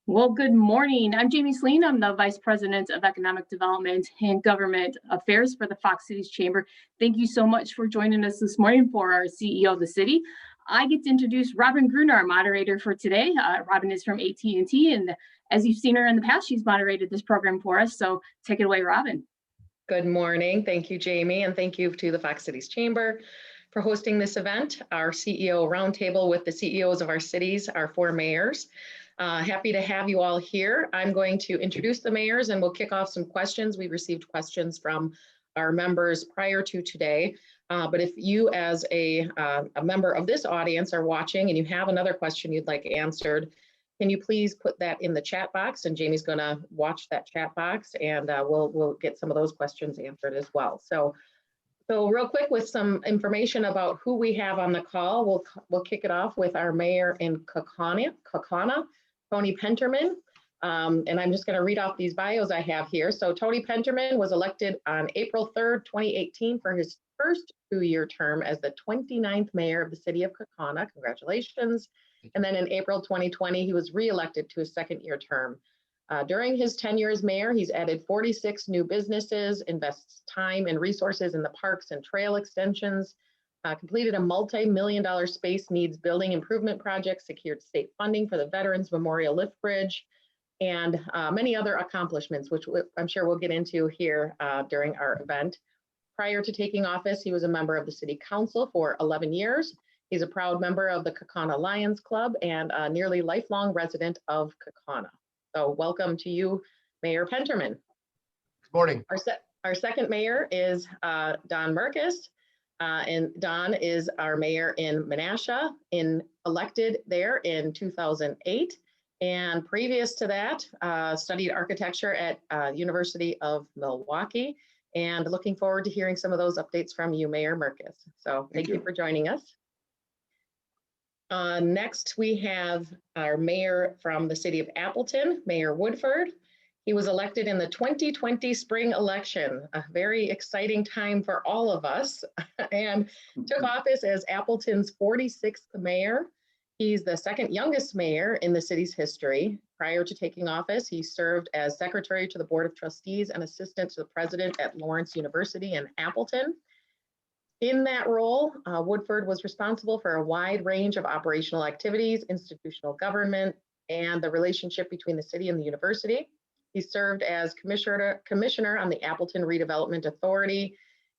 Well, good morning. I'm Jamie Sleen. I'm the Vice President of Economic Development and Government Affairs for the Fox Cities Chamber. Thank you so much for joining us this morning for our CEO of the city. I get to introduce Robyn Gruner, our moderator for today. Robyn is from AT&T, and as you've seen her in the past, she's moderated this program for us. So take it away, Robyn. Good morning. Thank you, Jamie, and thank you to the Fox Cities Chamber for hosting this event, our CEO roundtable with the CEOs of our cities, our four mayors. Happy to have you all here. I'm going to introduce the mayors and we'll kick off some questions. We received questions from our members prior to today, but if you as a member of this audience are watching and you have another question you'd like answered, can you please put that in the chat box, and Jamie's going to watch that chat box, and we'll get some of those questions answered as well. So real quick with some information about who we have on the call, we'll kick it off with our mayor in Kaukauna, Tony Penterman. And I'm just going to read off these bios I have here. So Tony Penterman was elected on April 3rd, 2018 for his first 2-year term as the 29th mayor of the city of Kaukauna. Congratulations. And then in April 2020, he was re-elected to his second-year term. During his tenure as mayor, he's added 46 new businesses, invests time and resources in the parks and trail extensions, completed a multi-million-dollar space needs building improvement project, secured state funding for the Veterans Memorial Lift Bridge, and many other accomplishments, which I'm sure we'll get into here during our event. Prior to taking office, he was a member of the City Council for 11 years. He's a proud member of the Kaukauna Lions Club and a nearly lifelong resident of Kaukauna. So welcome to you, Mayor Penterman. Good morning. Our second mayor is Don Merkis. And Don is our mayor in Menasha, elected there in 2008. And previous to that, studied architecture at University of Milwaukee. And looking forward to hearing some of those updates from you, Mayor Merkis. So thank you for joining us. Next, we have our mayor from the city of Appleton, Mayor Woodford. He was elected in the 2020 spring election, a very exciting time for all of us, and took office as Appleton's 46th mayor. He's the second youngest mayor in the city's history. Prior to taking office, he served as secretary to the Board of Trustees and assistant to the president at Lawrence University in Appleton. In that role, Woodford was responsible for a wide range of operational activities, institutional government, and the relationship between the city and the university. He served as commissioner on the Appleton Redevelopment Authority.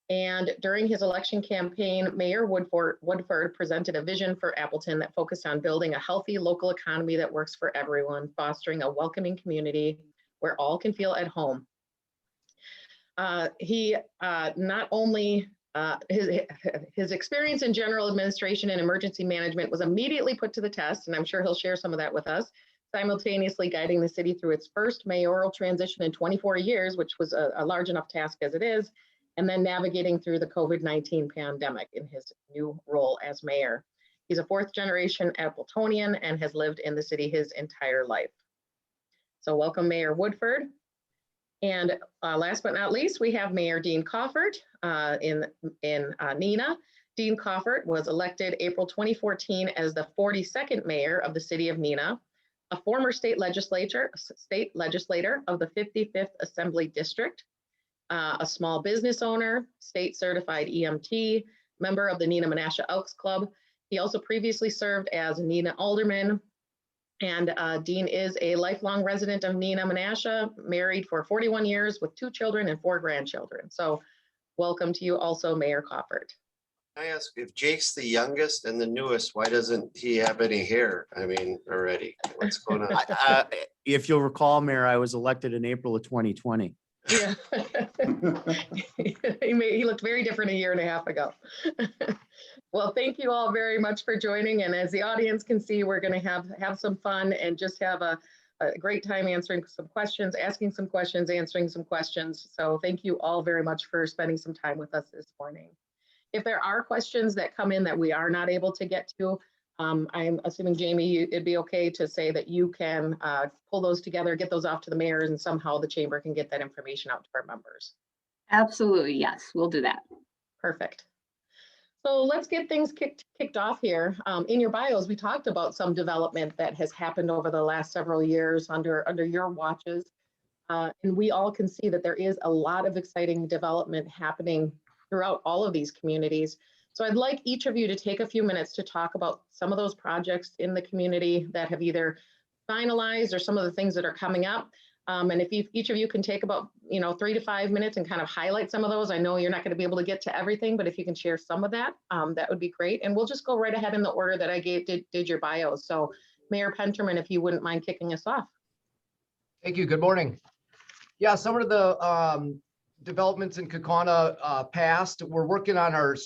And during his election campaign, Mayor Woodford presented a vision for Appleton that focused on building a healthy local economy that works for everyone, fostering a welcoming community where all can feel at home. He not only his experience in general administration and emergency management was immediately put to the test, and I'm sure he'll share some of that with us, simultaneously guiding the city through its first mayoral transition in 24 years, which was a large enough task as it is, and then navigating through the COVID-19 pandemic in his new role as mayor. He's a fourth-generation Appletonian and has lived in the city his entire life. So welcome, Mayor Woodford. And last but not least, we have Mayor Dean Coffert in Neenah. Dean Coffert was elected April 2014 as the 42nd mayor of the city of Neenah, a former state legislator of the 55th Assembly District, a small business owner, state certified EMT, member of the Neenah Menasha Elks Club. He also previously served as Neenah alderman. And Dean is a lifelong resident of Neenah Menasha, married for 41 years with 2 children and 4 grandchildren. So welcome to you also, Mayor Coffert. I ask, if Jake's the youngest and the newest, why doesn't he have any hair? I mean, already, what's going on? If you'll recall, Mayor, I was elected in April of 2020. Yeah, he looked very different a year and a half ago. Well, thank you all very much for joining. And as the audience can see, we're going to have some fun and just have a great time answering some questions, asking some questions, answering some questions. So thank you all very much for spending some time with us this morning. If there are questions that come in that we are not able to get to, I'm assuming, Jamie, it'd be okay to say that you can pull those together, get those off to the mayor, and somehow the chamber can get that information out to our members. Absolutely, yes, we'll do that. Perfect. So let's get things kicked off here. In your bios, we talked about some development that has happened over the last several years under your watches. And we all can see that there is a lot of exciting development happening throughout all of these communities. So I'd like each of you to take a few minutes to talk about some of those projects in the community that have either finalized or some of the things that are coming up. And if each of you can take about 3 to 5 minutes and kind of highlight some of those. I know you're not going to be able to get to everything, but if you can share some of that, that would be great. And we'll just go right ahead in the order that I did your bios. So Mayor Penterman, if you wouldn't mind kicking us off. Thank you. Good morning. Yeah, some of the developments in Kaukauna passed. We're working on our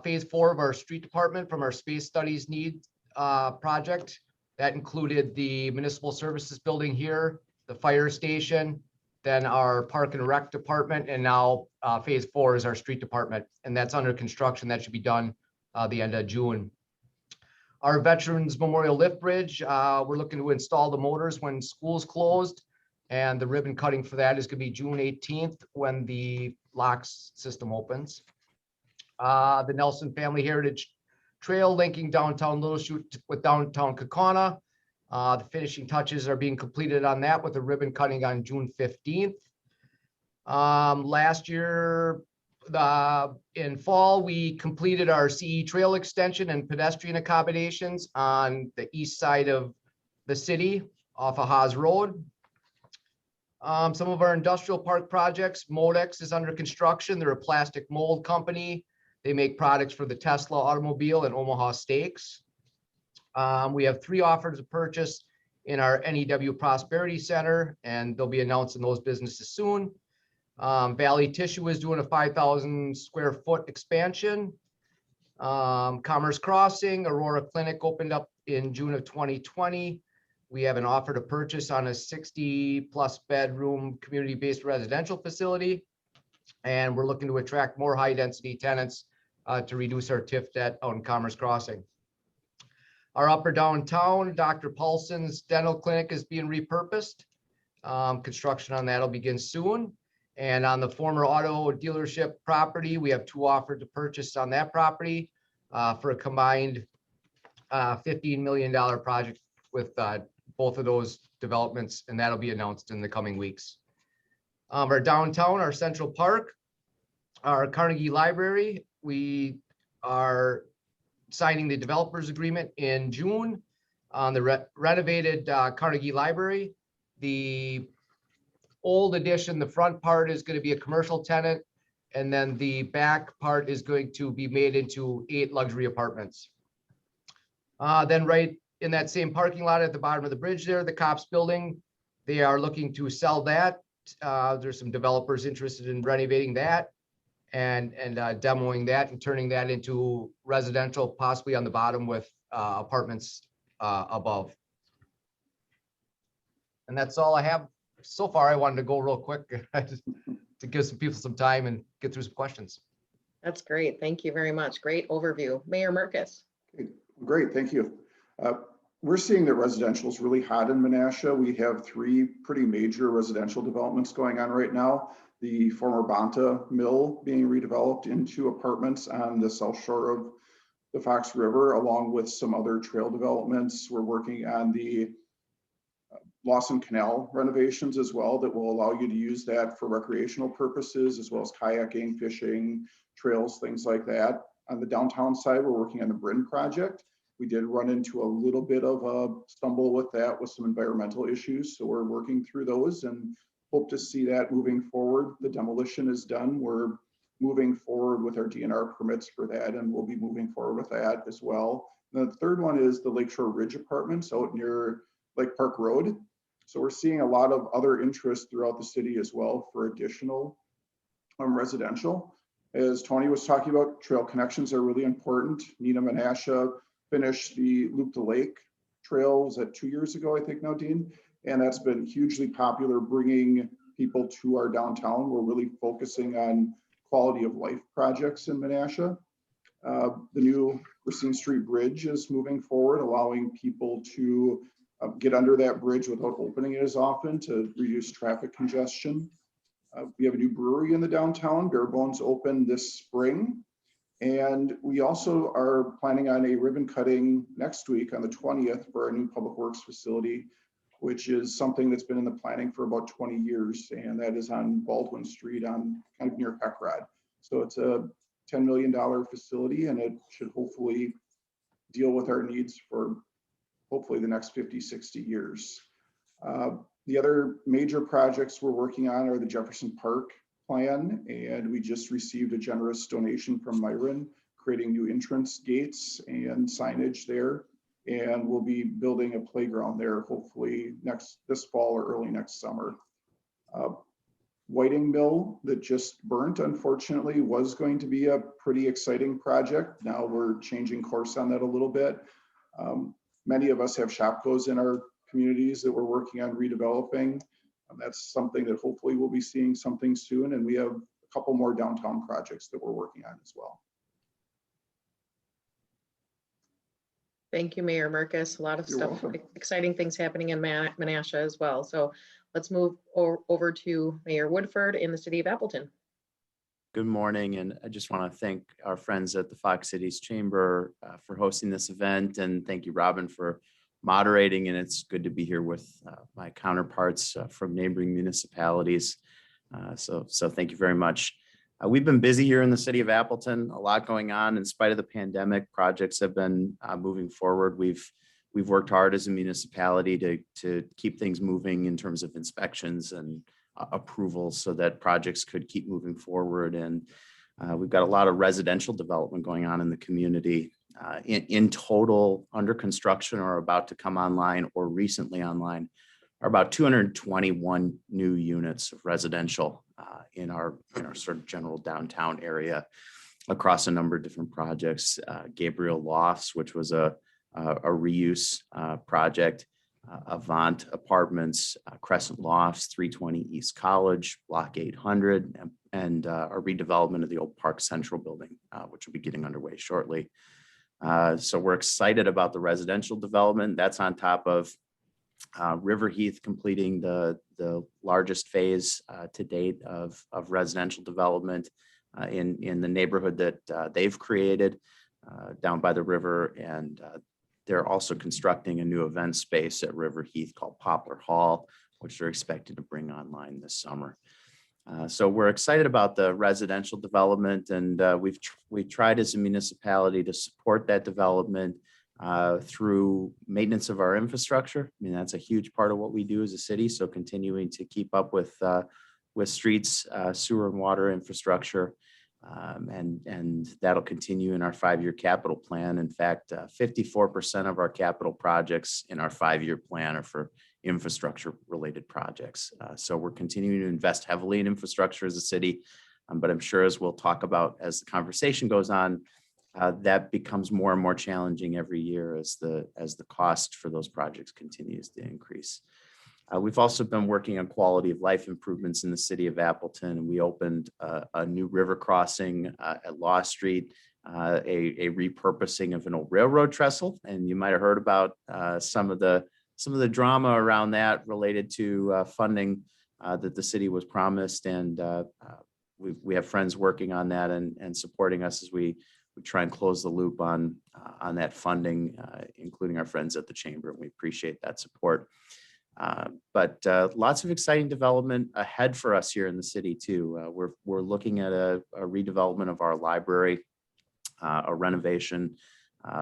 phase 4 of our street department from our space studies need project. That included the municipal services building here, the fire station, then our park and rec department, and now phase 4 is our street department, and that's under construction. That should be done the end of June. Our Veterans Memorial Lift Bridge, we're looking to install the motors when school's closed, and the ribbon cutting for that is going to be June 18th when the locks system opens. The Nelson Family Heritage Trail linking downtown Little Chute with downtown Kaukauna. The finishing touches are being completed on that with the ribbon cutting on June 15th. Last year in fall, we completed our CE trail extension and pedestrian accommodations on the east side of the city off of Haas Road. Some of our industrial park projects, Modex is under construction. They're a plastic mold company. They make products for the Tesla automobile and Omaha Steaks. We have 3 offers of purchase in our NEW Prosperity Center, and they'll be announcing those businesses soon. Valley Tissue is doing a 5,000 square foot expansion. Commerce Crossing, Aurora Clinic opened up in June of 2020. We have an offer to purchase on a 60+ bedroom community-based residential facility. And we're looking to attract more high-density tenants to reduce our TIF debt on Commerce Crossing. Our upper downtown, Dr. Paulson's dental clinic is being repurposed. Construction on that will begin soon. And on the former auto dealership property, we have 2 offers to purchase on that property for a combined $15 million project with both of those developments, and that'll be announced in the coming weeks. Our downtown, our Central Park, our Carnegie Library, we are signing the developers agreement in June on the renovated Carnegie Library. The old edition, the front part is going to be a commercial tenant, and then the back part is going to be made into 8 luxury apartments. Then right in that same parking lot at the bottom of the bridge there, the Cops building, they are looking to sell that. There's some developers interested in renovating that and demoing that and turning that into residential, possibly on the bottom with apartments above. And that's all I have so far. I wanted to go real quick to give some people some time and get through some questions. That's great. Thank you very much. Great overview. Mayor Merkus. Great, thank you. We're seeing that residential is really hot in Menasha. We have 3 pretty major residential developments going on right now. The former Banta Mill being redeveloped into apartments on the south shore of the Fox River, along with some other trail developments. We're working on the Lawson Canal renovations as well that will allow you to use that for recreational purposes, as well as kayaking, fishing, trails, things like that. On the downtown side, we're working on the Bryn project. We did run into a little bit of a stumble with that with some environmental issues. So we're working through those and hope to see that moving forward. The demolition is done. We're moving forward with our DNR permits for that, and we'll be moving forward with that as well. And the third one is the Lakeshore Ridge Apartments out near Lake Park Road. So we're seeing a lot of other interest throughout the city as well for additional residential. As Tony was talking about, trail connections are really important. Neenah, Menasha finished the Loop the Lake trail, was that 2 years ago, I think now, Dean? And that's been hugely popular, bringing people to our downtown. We're really focusing on quality of life projects in Menasha. The new Racine Street Bridge is moving forward, allowing people to get under that bridge without opening it as often to reduce traffic congestion. We have a new brewery in the downtown. Bare Bones opened this spring. And we also are planning on a ribbon cutting next week on the 20th for our new public works facility, which is something that's been in the planning for about 20 years. And that is on Baldwin Street on kind of near Heckrod. So it's a $10 million facility, and it should hopefully deal with our needs for hopefully the next 50, 60 years. The other major projects we're working on are the Jefferson Park plan, and we just received a generous donation from Myron, creating new entrance gates and signage there. And we'll be building a playground there hopefully this fall or early next summer. Whiting Mill that just burnt, unfortunately, was going to be a pretty exciting project. Now we're changing course on that a little bit. Many of us have shopcos in our communities that we're working on redeveloping. That's something that hopefully we'll be seeing something soon. And we have a couple more downtown projects that we're working on as well. Thank you, Mayor Merkus. A lot of You're stuff, welcome. exciting things happening in Menasha as well. So let's move over to Mayor Woodford in the city of Appleton. Good morning, and I just want to thank our friends at the Fox Cities Chamber for hosting this event, and thank you, Robyn, for moderating. And it's good to be here with my counterparts from neighboring municipalities. So thank you very much. We've been busy here in the city of Appleton, a lot going on. In spite of the pandemic, projects have been moving forward. We've worked hard as a municipality to keep things moving in terms of inspections and approvals so that projects could keep moving forward. And we've got a lot of residential development going on in the community. In total, under construction or about to come online or recently online are about 221 new units of residential in our sort of general downtown area across a number of different projects. Gabriel Lofts, which was a reuse project, Avant Apartments, Crescent Lofts, 320 East College, Block 800, and a redevelopment of the old Park Central building, which will be getting underway shortly. So we're excited about the residential development. That's on top of River Heath completing the largest phase to date of residential development in the neighborhood that they've created down by the river. And they're also constructing a new event space at River Heath called Poplar Hall, which they're expected to bring online this summer. So we're excited about the residential development, and we've tried as a municipality to support that development through maintenance of our infrastructure. I mean, that's a huge part of what we do as a city. So continuing to keep up with streets, sewer and water infrastructure. And that'll continue in our 5-year capital plan. In fact, 54% of our capital projects in our 5-year plan are for infrastructure related projects. So we're continuing to invest heavily in infrastructure as a city. But I'm sure, as we'll talk about as the conversation goes on, that becomes more and more challenging every year as the cost for those projects continues to increase. We've also been working on quality of life improvements in the city of Appleton, and we opened a new river crossing at Law Street, a repurposing of an old railroad trestle. And you might have heard about some of the drama around that related to funding that the city was promised. And we have friends working on that and supporting us as we try and close the loop on that funding, including our friends at the chamber. And we appreciate that support. But lots of exciting development ahead for us here in the city too. We're looking at a redevelopment of our library, a renovation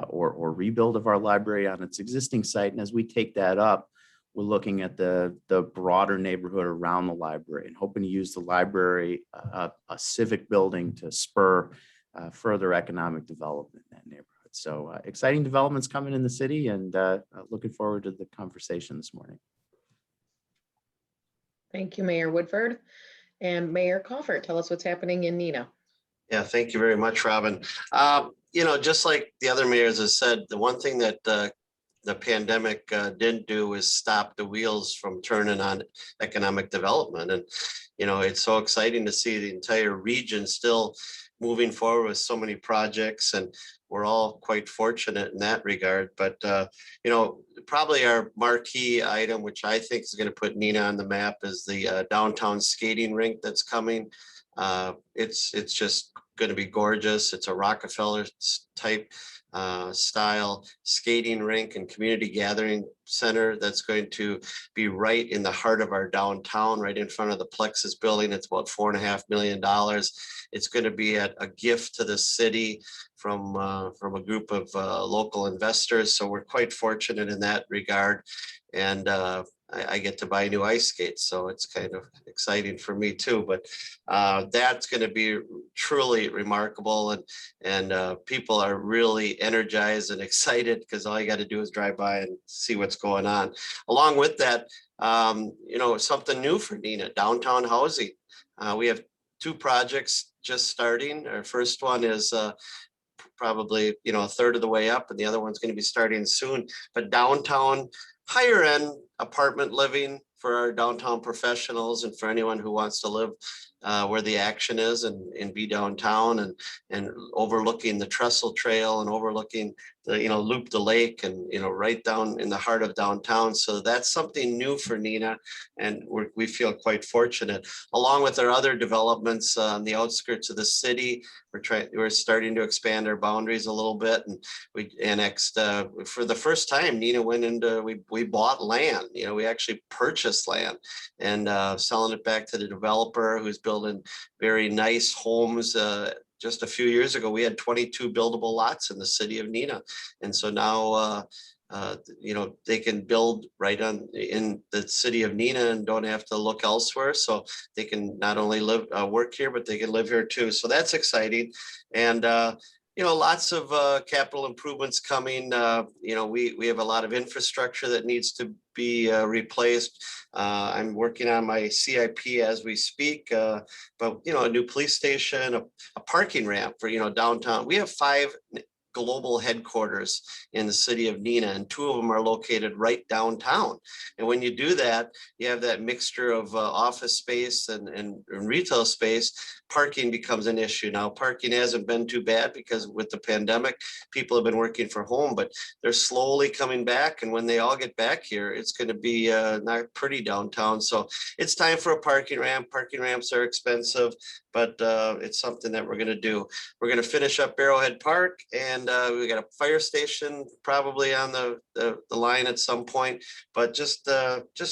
or rebuild of our library on its existing site. And as we take that up, we're looking at the broader neighborhood around the library and hoping to use the library, a civic building, to spur further economic development in that neighborhood. So exciting developments coming in the city, and looking forward to the conversation this morning. Thank you, Mayor Woodford. And Mayor Coffert, tell us what's happening in Neenah. Yeah, thank you very much, Robyn. Just like the other mayors have said, the one thing that the pandemic didn't do is stop the wheels from turning on economic development. And, it's so exciting to see the entire region still moving forward with so many projects, and we're all quite fortunate in that regard. But, probably our marquee item, which I think is going to put Neenah on the map, is the downtown skating rink that's coming. It's just going to be gorgeous. It's a Rockefeller type style skating rink and community gathering center that's going to be right in the heart of our downtown, right in front of the Plexus building. It's about $4.5 million. It's going to be a gift to the city from a group of local investors. So we're quite fortunate in that regard. And I get to buy new ice skates, so it's kind of exciting for me too. But that's going to be truly remarkable, and people are really energized and excited because all you got to do is drive by and see what's going on. Along with that, something new for Neenah, downtown housing. We have 2 projects just starting. Our first one is probably a third of the way up, and the other one's going to be starting soon. But downtown higher end apartment living for our downtown professionals and for anyone who wants to live where the action is and be downtown and overlooking the Trestle Trail and overlooking the Loop the Lake and right down in the heart of downtown. So that's something new for Neenah, and we feel quite fortunate. Along with our other developments on the outskirts of the city, we're starting to expand our boundaries a little bit, and we annexed for the first time. Neenah went into we bought land. We actually purchased land and selling it back to the developer who's building very nice homes. Just a few years ago, we had 22 buildable lots in the city of Neenah, and so now they can build right in the city of Neenah and don't have to look elsewhere. So they can not only live work here, but they can live here too. So that's exciting, and lots of capital improvements coming. We have a lot of infrastructure that needs to be replaced. I'm working on my CIP as we speak, but a new police station, a parking ramp for downtown. We have 5 global headquarters in the city of Neenah, and 2 of them are located right downtown. And when you do that, you have that mixture of office space and retail space. Parking becomes an issue. Now, parking hasn't been too bad because with the pandemic, people have been working from home, but they're slowly coming back. And when they all get back here, it's going to be not pretty downtown. So it's time for a parking ramp. Parking ramps are expensive, but it's something that we're going to do. We're going to finish up Arrowhead Park, and we got a fire station probably on the line at some point. But just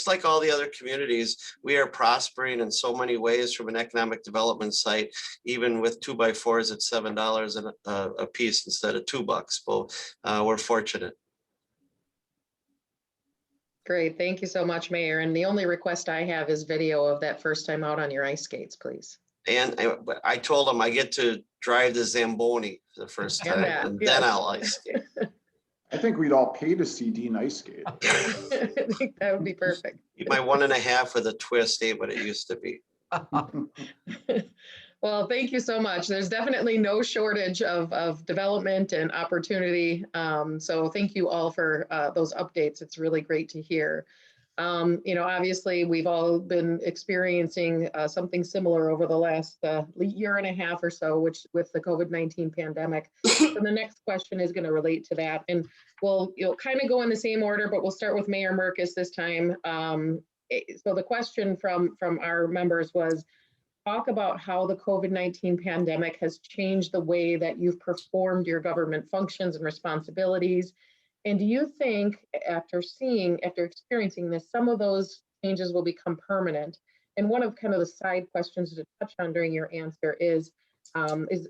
like all the other communities, we are prospering in so many ways from an economic development site, even with 2x4s at $7 a piece instead of $2. But we're fortunate. Great, thank you so much, Mayor. And the only request I have is video of that first time out on your ice skates, please. And I told them I get to drive the Zamboni for the first time, and then I'll ice skate. I think we'd all pay to see Dean ice skate. I think that would be perfect. My 1.5 with a twist ain't what it used to be. Well, thank you so much. There's definitely no shortage of development and opportunity. So thank you all for those updates. It's really great to hear. Obviously, we've all been experiencing something similar over the last year and a half or so, which with the COVID-19 pandemic. So the next question is going to relate to that. And we'll kind of go in the same order, but we'll start with Mayor Merkes this time. So the question from our members was, talk about how the COVID-19 pandemic has changed the way that you've performed your government functions and responsibilities. And do you think after experiencing this, some of those changes will become permanent? And one of kind of the side questions to touch on during your answer is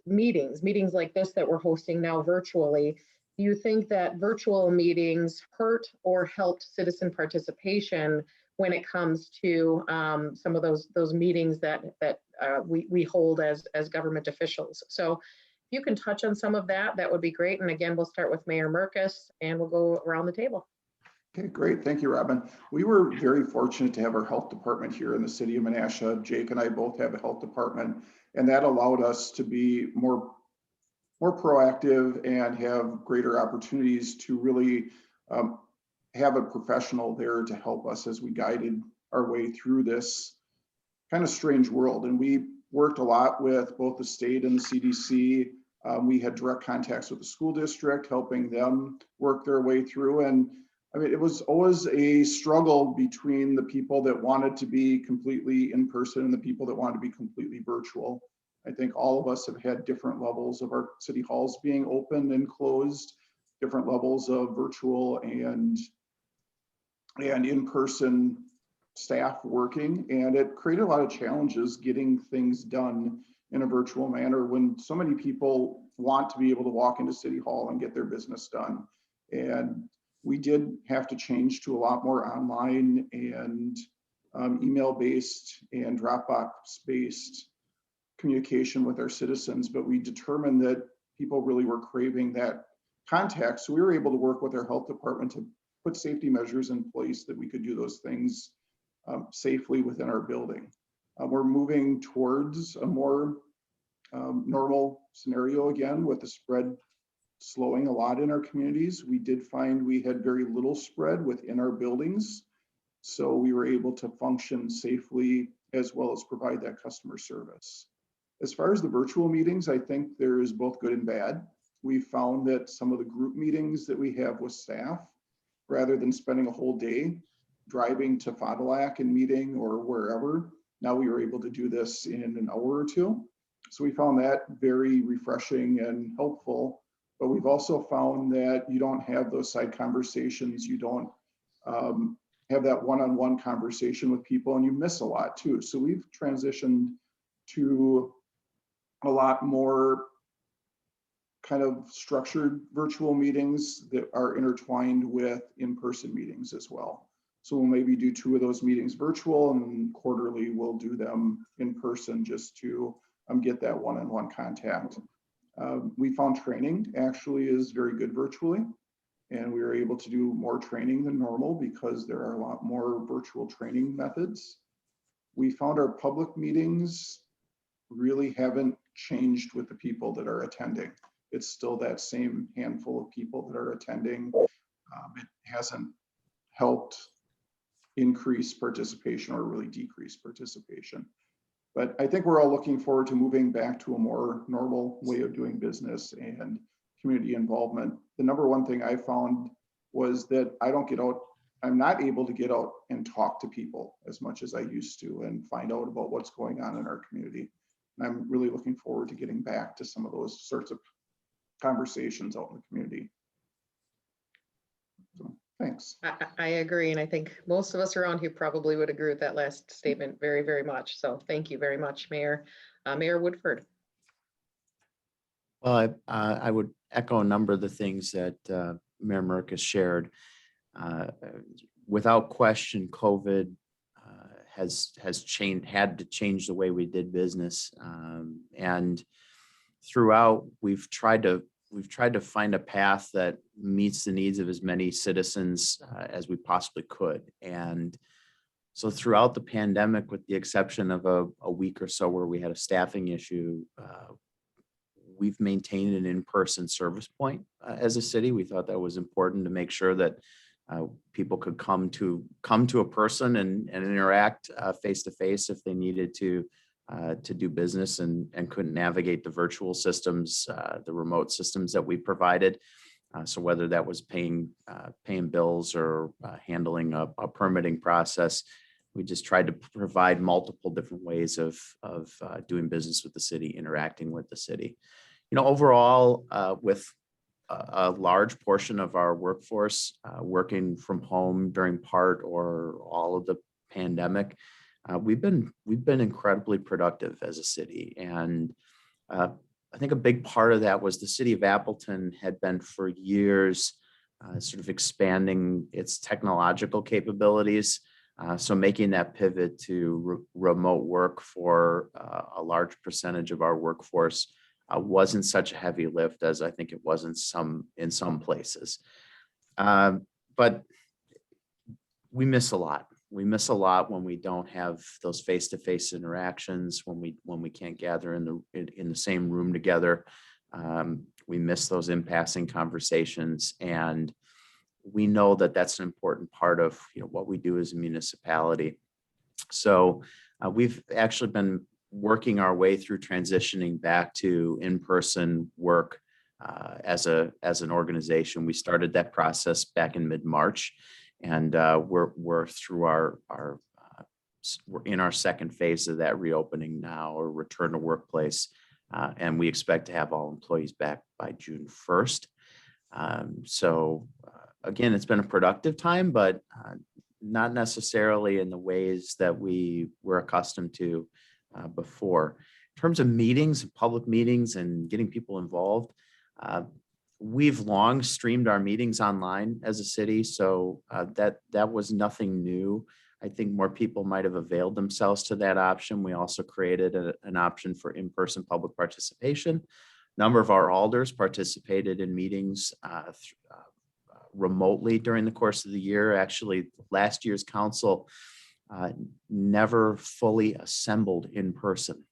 meetings like this that we're hosting now virtually. Do you think that virtual meetings hurt or helped citizen participation when it comes to some of those meetings that we hold as government officials? So if you can touch on some of that, that would be great. And again, we'll start with Mayor Merkes and we'll go around the table. Okay, great. Thank you, Robyn. We were very fortunate to have our health department here in the city of Menasha. Jake and I both have a health department, and that allowed us to be more proactive and have greater opportunities to really have a professional there to help us as we guided our way through this kind of strange world. And we worked a lot with both the state and the CDC. We had direct contacts with the school district, helping them work their way through. And I mean, it was always a struggle between the people that wanted to be completely in person and the people that wanted to be completely virtual. I think all of us have had different levels of our city halls being open and closed, different levels of virtual and in-person staff working, and it created a lot of challenges getting things done in a virtual manner when so many people want to be able to walk into City Hall and get their business done. And we did have to change to a lot more online and email-based and Dropbox-based communication with our citizens, but we determined that people really were craving that contact. So we were able to work with our health department to put safety measures in place that we could do those things safely within our building. We're moving towards a more normal scenario again with the spread slowing a lot in our communities. We did find we had very little spread within our buildings, so we were able to function safely as well as provide that customer service. As far as the virtual meetings, I think there is both good and bad. We found that some of the group meetings that we have with staff, rather than spending a whole day driving to Fond du Lac and meeting or wherever, now we were able to do this in an hour or two. So we found that very refreshing and helpful, but we've also found that you don't have those side conversations. You don't have that one-on-one conversation with people, and you miss a lot too. So we've transitioned to a lot more kind of structured virtual meetings that are intertwined with in-person meetings as well. So we'll maybe do 2 of those meetings virtual, and quarterly we'll do them in person just to get that one-on-one contact. We found training actually is very good virtually, and we were able to do more training than normal because there are a lot more virtual training methods. We found our public meetings really haven't changed with the people that are attending. It's still that same handful of people that are attending. It hasn't helped increase participation or really decrease participation. But I think we're all looking forward to moving back to a more normal way of doing business and community involvement. The number one thing I found was that I'm not able to get out and talk to people as much as I used to and find out about what's going on in our community. And I'm really looking forward to getting back to some of those sorts of conversations out in the community. So, thanks. I agree. And I think most of us around here probably would agree with that last statement very, very much. So thank you very much, Mayor. Mayor Woodford. Well, I would echo a number of the things that Mayor Merck has shared. Without question, COVID has had to change the way we did business, and throughout we've tried to find a path that meets the needs of as many citizens as we possibly could. And so throughout the pandemic, with the exception of a week or so where we had a staffing issue, we've maintained an in-person service point as a city. We thought that was important to make sure that people could come to a person and interact face to face if they needed to do business and couldn't navigate the virtual systems, the remote systems that we provided. So whether that was paying bills or handling a permitting process, we just tried to provide multiple different ways of doing business with the city, interacting with the city. You know, overall, with a large portion of our workforce working from home during part or all of the pandemic, we've been incredibly productive as a city. And I think a big part of that was the city of Appleton had been for years sort of expanding its technological capabilities. So making that pivot to remote work for a large percentage of our workforce wasn't such a heavy lift as I think it was in some places. But we miss a lot. We miss a lot when we don't have those face-to-face interactions, when we can't gather in the same room together. We miss those in-passing conversations, and we know that that's an important part of what we do as a municipality. So we've actually been working our way through transitioning back to in-person work as an organization. We started that process back in mid-March. And we're through our we're in our second phase of that reopening now, or return to workplace. And we expect to have all employees back by June 1st. Again, it's been a productive time, but not necessarily in the ways that we were accustomed to before. In terms of meetings, public meetings, and getting people involved, we've long streamed our meetings online as a city, so that was nothing new. I think more people might have availed themselves to that option. We also created an option for in-person public participation. A number of our alders participated in meetings remotely during the course of the year. Actually, last year's council never fully assembled in person.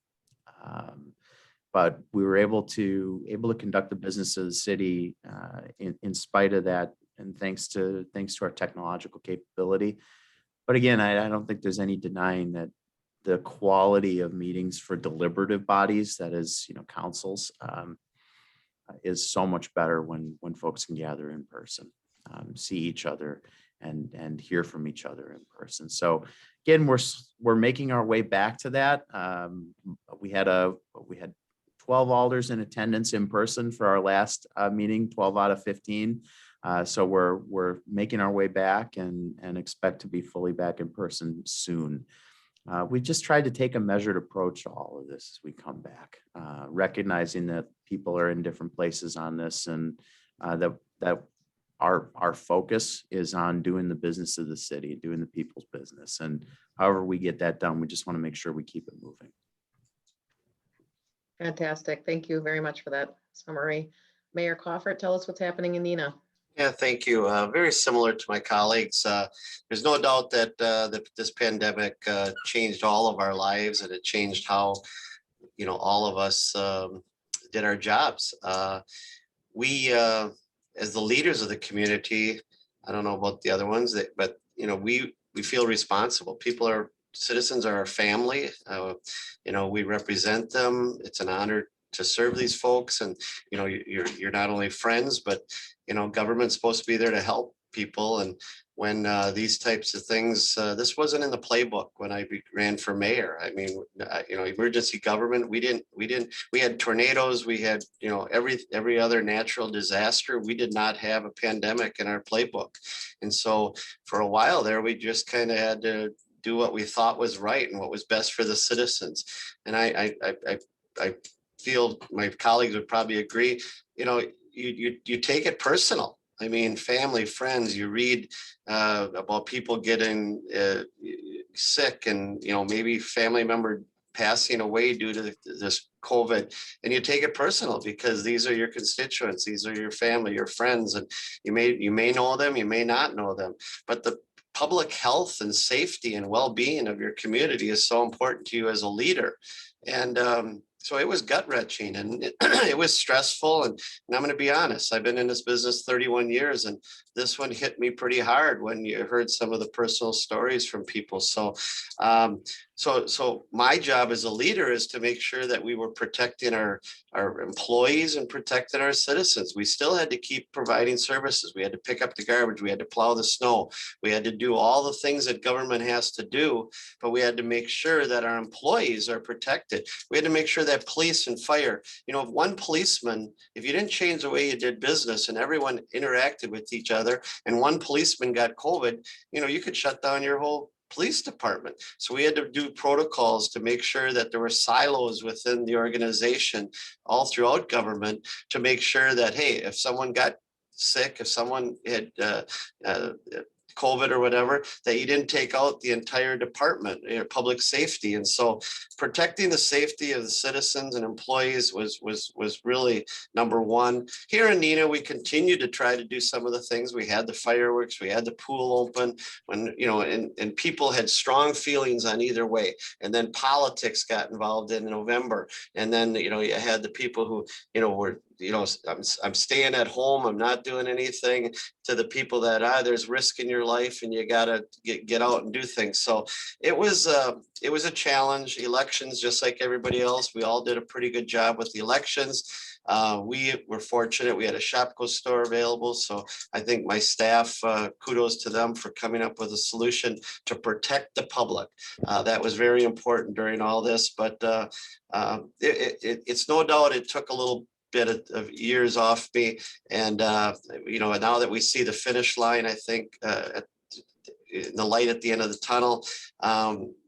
But we were able to conduct the business of the city in spite of that, and thanks to our technological capability. But again, I don't think there's any denying that the quality of meetings for deliberative bodies, that is, councils, is so much better when folks can gather in person, see each other, and hear from each other in person. So again, we're making our way back to that. We had 12 alders in attendance in person for our last meeting, 12 out of 15. So we're making our way back and expect to be fully back in person soon. We just tried to take a measured approach to all of this as we come back, recognizing that people are in different places on this, and that our focus is on doing the business of the city, doing the people's business. And however we get that done, we just want to make sure we keep it moving. Fantastic. Thank you very much for that summary. Mayor Crawford, tell us what's happening in Neenah. Yeah, thank you. Very similar to my colleagues. There's no doubt that this pandemic changed all of our lives, and it changed how, all of us did our jobs. We, as the leaders of the community, I don't know about the other ones, but we feel responsible. Citizens are our family. We represent them. It's an honor to serve these folks, and you're not only friends, but government's supposed to be there to help people. And when these types of things, this wasn't in the playbook when I ran for mayor. I mean, emergency government. We had tornadoes. We had every other natural disaster. We did not have a pandemic in our playbook, and so for a while there, we just kind of had to do what we thought was right and what was best for the citizens. And I feel my colleagues would probably agree. You take it personal. I mean, family, friends, you read about people getting sick, and maybe family member passing away due to this COVID, and you take it personal because these are your constituents, these are your family, your friends, and you may know them, you may not know them, but the public health and safety and well-being of your community is so important to you as a leader. And so it was gut-wrenching, and it was stressful. And I'm going to be honest, I've been in this business 31 years, and this one hit me pretty hard when you heard some of the personal stories from people. So my job as a leader is to make sure that we were protecting our employees and protecting our citizens. We still had to keep providing services. We had to pick up the garbage. We had to plow the snow. We had to do all the things that government has to do, but we had to make sure that our employees are protected. We had to make sure that police and fire, one policeman, if you didn't change the way you did business and everyone interacted with each other, and one policeman got COVID, you could shut down your whole police department. So we had to do protocols to make sure that there were silos within the organization all throughout government to make sure that, hey, if someone got sick, if someone had COVID or whatever, that you didn't take out the entire department, public safety. And so protecting the safety of the citizens and employees was really number one. Here in Neenah, we continue to try to do some of the things. We had the fireworks, we had the pool open, when and people had strong feelings on either way. And then politics got involved in November. And then you had the people who were I'm staying at home, I'm not doing anything, to the people that there's risk in your life and you gotta get out and do things. So it was a challenge. Elections, just like everybody else, we all did a pretty good job with the elections. We were fortunate, we had a Shopko store available. So I think my staff, kudos to them for coming up with a solution to protect the public. That was very important during all this, but it's no doubt it took a little bit of years off me. And, now that we see the finish line, I think the light at the end of the tunnel,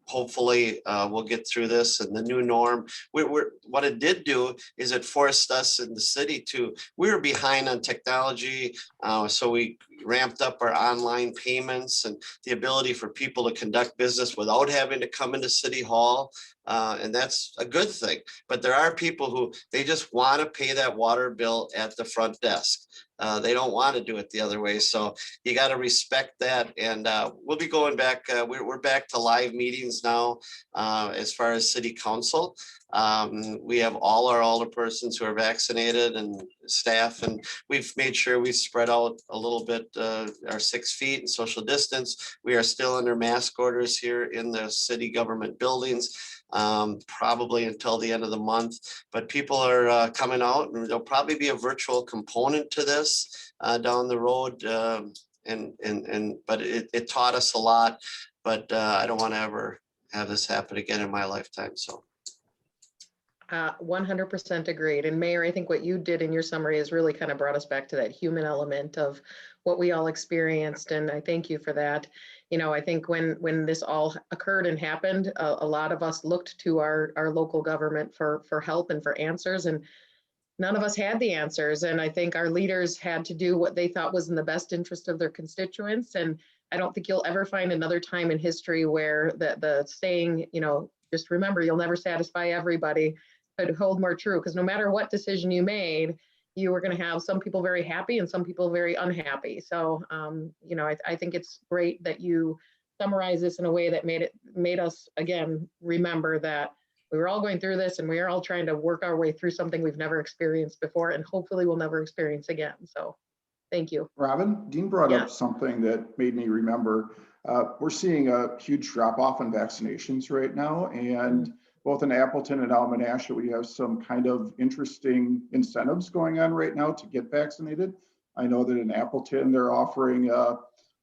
hopefully we'll get through this and the new norm. What it did do is it forced us in the city we were behind on technology. So we ramped up our online payments and the ability for people to conduct business without having to come into City Hall. And that's a good thing. But there are people who they just want to pay that water bill at the front desk. They don't want to do it the other way. So you got to respect that. And we'll be going back. We're back to live meetings now as far as city council. We have all our alderpersons who are vaccinated and staff, and we've made sure we spread out a little bit our 6 feet and social distance. We are still under mask orders here in the city government buildings, probably until the end of the month. But people are coming out, and there'll probably be a virtual component to this down the road. But it taught us a lot. But I don't want to ever have this happen again in my lifetime. So. 100% agreed. And Mayor, I think what you did in your summary has really kind of brought us back to that human element of what we all experienced. And I thank you for that. I think when this all occurred and happened, a lot of us looked to our local government for help and for answers, and none of us had the answers. And I think our leaders had to do what they thought was in the best interest of their constituents. And I don't think you'll ever find another time in history where the saying, just remember, you'll never satisfy everybody, could hold more true, because no matter what decision you made, you were going to have some people very happy and some people very unhappy. So, I think it's great that you summarize this in a way that made us, again, remember that we were all going through this and we are all trying to work our way through something we've never experienced before and hopefully we'll never experience again. So thank you. Robyn, Dean brought up something that made me remember. We're seeing a huge drop off in vaccinations right now, and both in Appleton and now Menasha, we have some kind of interesting incentives going on right now to get vaccinated. I know that in Appleton, they're offering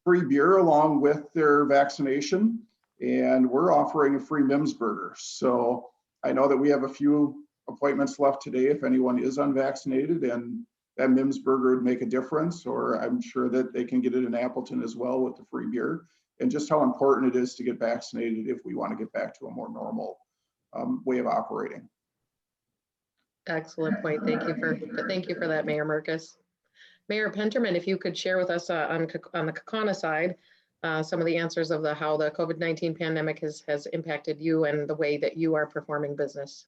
free beer along with their vaccination, and we're offering a free Mims burger. So I know that we have a few appointments left today if anyone is unvaccinated, and that Mims burger would make a difference, or I'm sure that they can get it in Appleton as well with the free beer, and just how important it is to get vaccinated if we want to get back to a more normal way of operating. Excellent point. Thank you for that, Mayor Merkus. Mayor Penterman, if you could share with us on the Kaukauna side some of the answers of how the COVID-19 pandemic has impacted you and the way that you are performing business.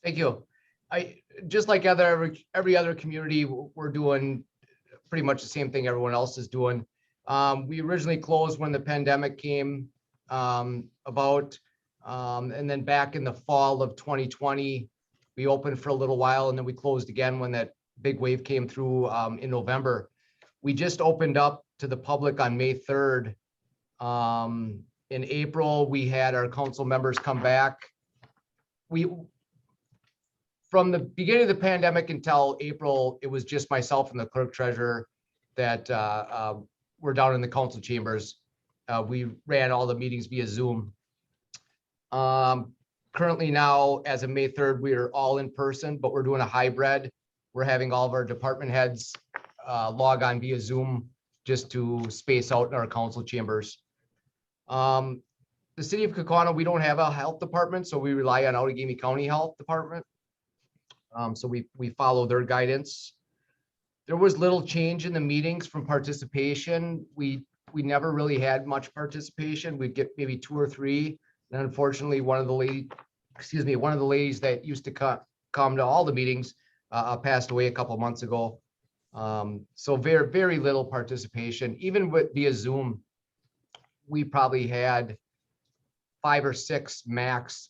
Thank you. Just like every other community, we're doing pretty much the same thing everyone else is doing. We originally closed when the pandemic came about. And then back in the fall of 2020, we opened for a little while and then we closed again when that big wave came through in November. We just opened up to the public on May 3rd. In April, we had our council members come back. From the beginning of the pandemic until April, it was just myself and the clerk treasurer that were down in the council chambers. We ran all the meetings via Zoom. Currently now, as of May 3rd, we are all in person, but we're doing a hybrid. We're having all of our department heads log on via Zoom just to space out in our council chambers. The city of Kaukauna, we don't have a health department, so we rely on Outagamie County Health Department. So we follow their guidance. There was little change in the meetings from participation. We never really had much participation. We'd get maybe 2 or 3. And unfortunately, one of the ladies that used to come to all the meetings passed away a couple months ago. So very, very little participation. Even via Zoom, we probably had 5 or 6 max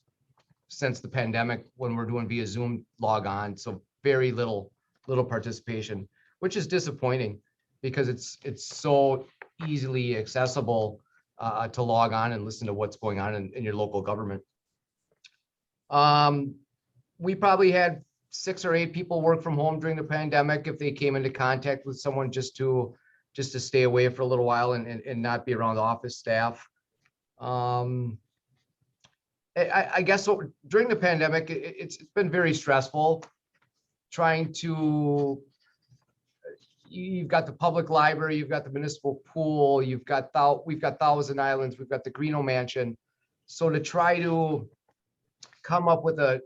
since the pandemic when we're doing via Zoom log on. So very little little participation, which is disappointing because it's so easily accessible to log on and listen to what's going on in your local government. We probably had 6 or 8 people work from home during the pandemic if they came into contact with someone just to stay away for a little while and not be around the office staff. I guess during the pandemic, it's been very stressful trying to, you've got the public library, you've got the municipal pool, we've got Thousand Islands, we've got the Greeno Mansion. So to try to come up with the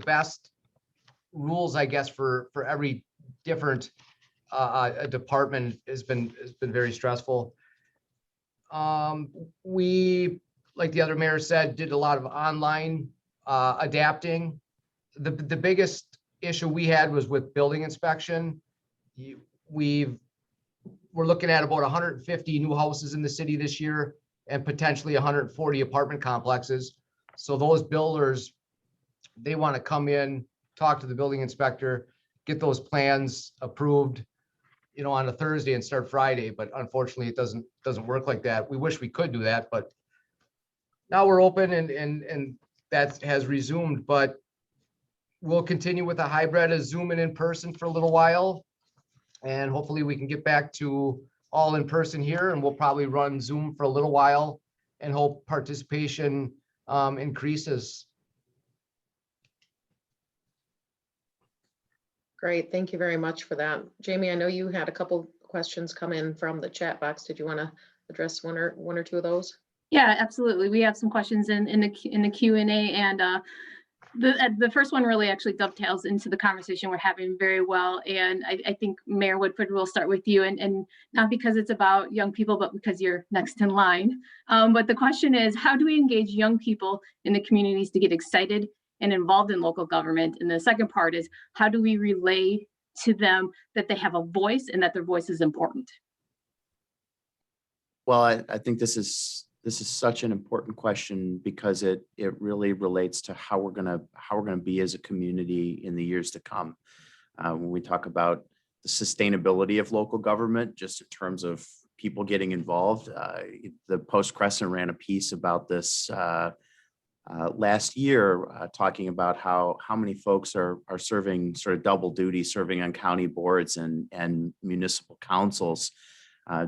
best rules, I guess, for every different department has been very stressful. We, like the other mayor said, did a lot of online adapting. The biggest issue we had was with building inspection. We're looking at about 150 new houses in the city this year and potentially 140 apartment complexes. So those builders, they want to come in, talk to the building inspector, get those plans approved, you know, on a Thursday and start Friday. But unfortunately, it doesn't work like that. We wish we could do that, but now we're open and that has resumed. But we'll continue with a hybrid of Zoom and in person for a little while. And hopefully we can get back to all in person here, and we'll probably run Zoom for a little while and hope participation increases. Great, thank you very much for that. Jamie, I know you had a couple questions come in from the chat box. Did you want to address one or two of those? Yeah, absolutely. We have some questions in the Q&A, and the first one really actually dovetails into the conversation we're having very well. And I think Mayor Woodford, will start with you, and not because it's about young people, but because you're next in line. But the question is, how do we engage young people in the communities to get excited and involved in local government? And the second part is, how do we relay to them that they have a voice and that their voice is important? Well, I think this is such an important question because it really relates to how we're gonna be as a community in the years to come. When we talk about the sustainability of local government, just in terms of people getting involved, the Post-Crescent ran a piece about this last year, talking about how many folks are serving sort of double duty, serving on county boards and municipal councils,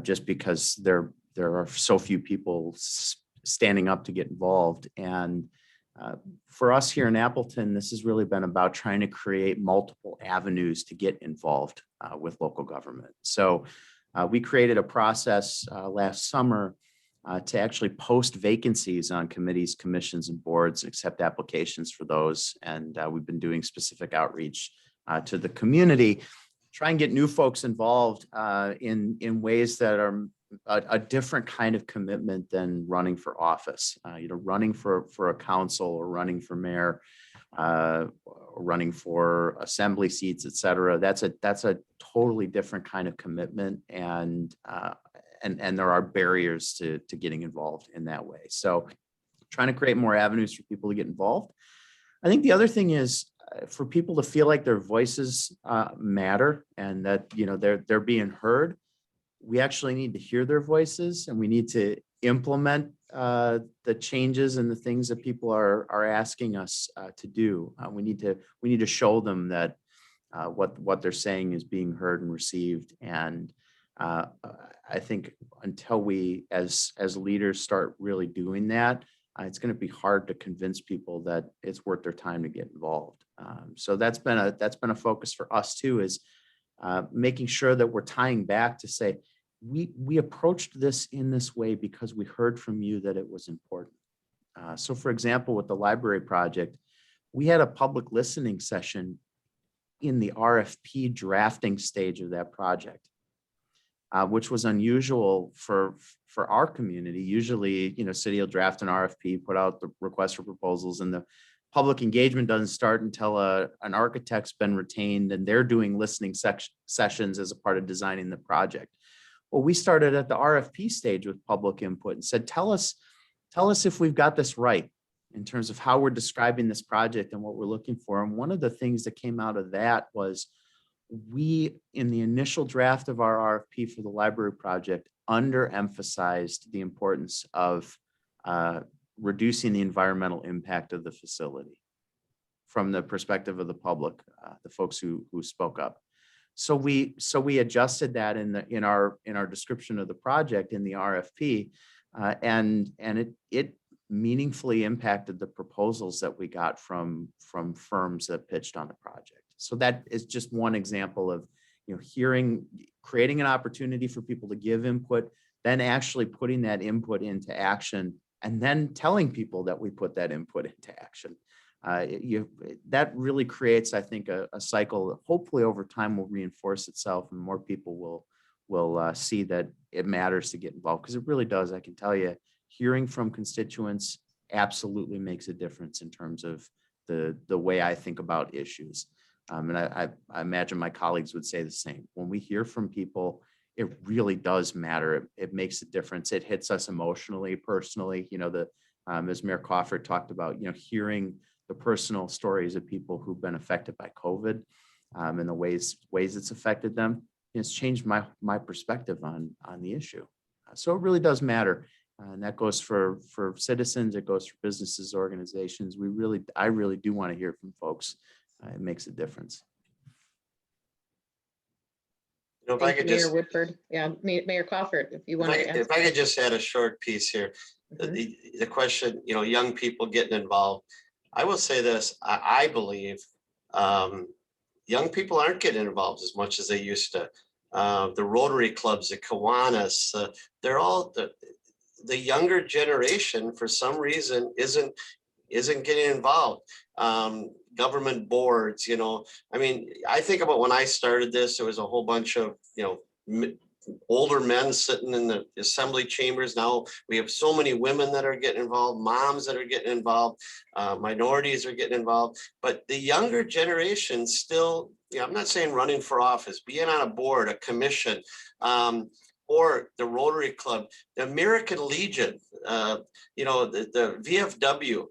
just because there are so few people standing up to get involved. And for us here in Appleton, this has really been about trying to create multiple avenues to get involved with local government. So we created a process last summer to actually post vacancies on committees, commissions, and boards, accept applications for those. And we've been doing specific outreach to the community, try and get new folks involved in ways that are a different kind of commitment than running for office. Running for a council or running for mayor, or running for assembly seats, et cetera. That's a totally different kind of commitment, and there are barriers to getting involved in that way. So trying to create more avenues for people to get involved. I think the other thing is for people to feel like their voices matter and that they're being heard. We actually need to hear their voices, and we need to implement the changes and the things that people are asking us to do. We need to show them that what they're saying is being heard and received. And I think until we as leaders start really doing that, it's going to be hard to convince people that it's worth their time to get involved. So that's been a focus for us too, is making sure that we're tying back to say, we approached this in this way because we heard from you that it was important. So for example, with the library project, we had a public listening session in the RFP drafting stage of that project, which was unusual for our community. Usually, city will draft an RFP, put out the request for proposals, and the public engagement doesn't start until an architect's been retained and they're doing listening sessions as a part of designing the project. Well, we started at the RFP stage with public input and said, tell us if we've got this right in terms of how we're describing this project and what we're looking for. And one of the things that came out of that was, we, in the initial draft of our RFP for the library project, underemphasized the importance of reducing the environmental impact of the facility from the perspective of the public, the folks who spoke up. So we adjusted that in our description of the project in the RFP, and it meaningfully impacted the proposals that we got from firms that pitched on the project. So that is just one example of, creating an opportunity for people to give input, then actually putting that input into action, and then telling people that we put that input into action. That really creates, I think, a cycle that hopefully over time will reinforce itself, and more people will see that it matters to get involved, because it really does. I can tell you, hearing from constituents absolutely makes a difference in terms of the way I think about issues. And I imagine my colleagues would say the same. When we hear from people, it really does matter. It makes a difference. It hits us emotionally, personally. As Mayor Crawford talked about, hearing the personal stories of people who've been affected by COVID, and the ways it's affected them, it's changed my perspective on the issue. So it really does matter. And that goes for citizens, it goes for businesses, organizations. I really do want to hear from folks. It makes a difference. If I could Mayor just, Woodford. Yeah, Mayor Crawford, if you want to ask. if I could just add a short piece here, the question, young people getting involved. I will say this, I believe young people aren't getting involved as much as they used to. The Rotary clubs, the Kiwanis, they're all the younger generation for some reason isn't getting involved. Government boards, I think about when I started this, there was a whole bunch of, older men sitting in the assembly chambers. Now we have so many women that are getting involved, moms that are getting involved, minorities are getting involved, but the younger generation still, I'm not saying running for office, being on a board, a commission, or the Rotary Club, the American Legion, the VFW.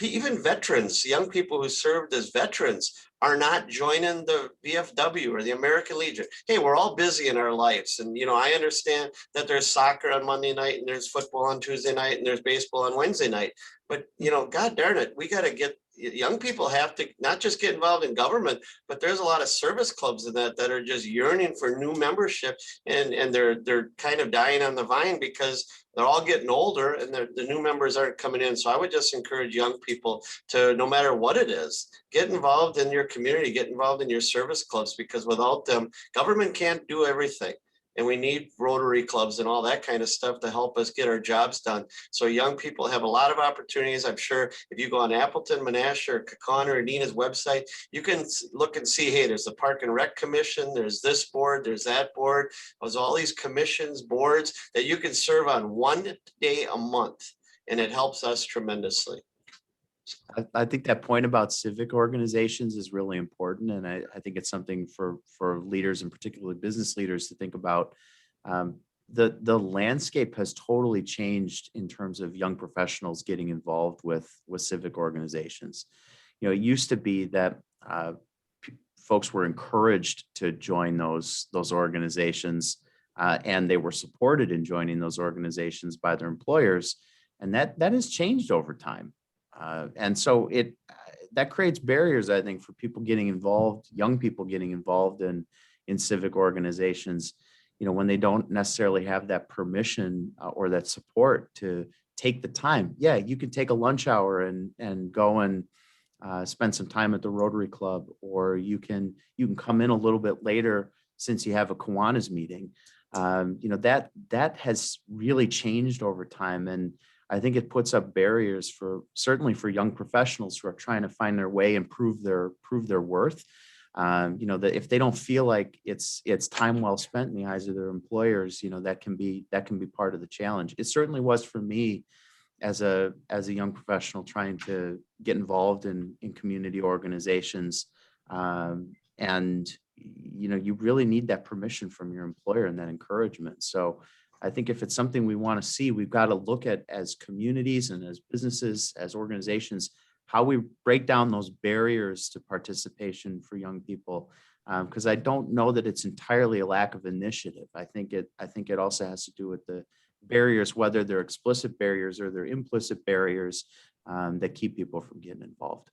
Even veterans, young people who served as veterans are not joining the VFW or the American Legion. Hey, we're all busy in our lives. And, I understand that there's soccer on Monday night and there's football on Tuesday night and there's baseball on Wednesday night. But, God darn it, we got to get, young people have to not just get involved in government, but there's a lot of service clubs in that are just yearning for new membership, and they're kind of dying on the vine because they're all getting older and the new members aren't coming in. So I would just encourage young people to, no matter what it is, get involved in your community, get involved in your service clubs, because without them, government can't do everything. And we need Rotary clubs and all that kind of stuff to help us get our jobs done. So young people have a lot of opportunities. I'm sure if you go on Appleton, Menasha, or Kaukauna, or Neenah's website, you can look and see, hey, there's the Park and Rec Commission, there's this board, there's that board. There's all these commissions, boards that you can serve on one day a month. And it helps us tremendously. I think that point about civic organizations is really important. And I think it's something for leaders, and particularly business leaders, to think about. The landscape has totally changed in terms of young professionals getting involved with civic organizations. It used to be that folks were encouraged to join those organizations, and they were supported in joining those organizations by their employers. And that has changed over time. And so that creates barriers, I think, for people getting involved, young people getting involved in civic organizations, when they don't necessarily have that permission or that support to take the time. Yeah, you can take a lunch hour and go and spend some time at the Rotary Club, or you can come in a little bit later since you have a Kiwanis meeting. That has really changed over time. And I think it puts up barriers certainly for young professionals who are trying to find their way and prove their worth. That if they don't feel like it's time well spent in the eyes of their employers, that can be part of the challenge. It certainly was for me as a young professional trying to get involved in community organizations. And you really need that permission from your employer and that encouragement. So I think if it's something we want to see, we've got to look at, as communities and as businesses, as organizations, how we break down those barriers to participation for young people. Because I don't know that it's entirely a lack of initiative. I think it also has to do with the barriers, whether they're explicit barriers or they're implicit barriers that keep people from getting involved.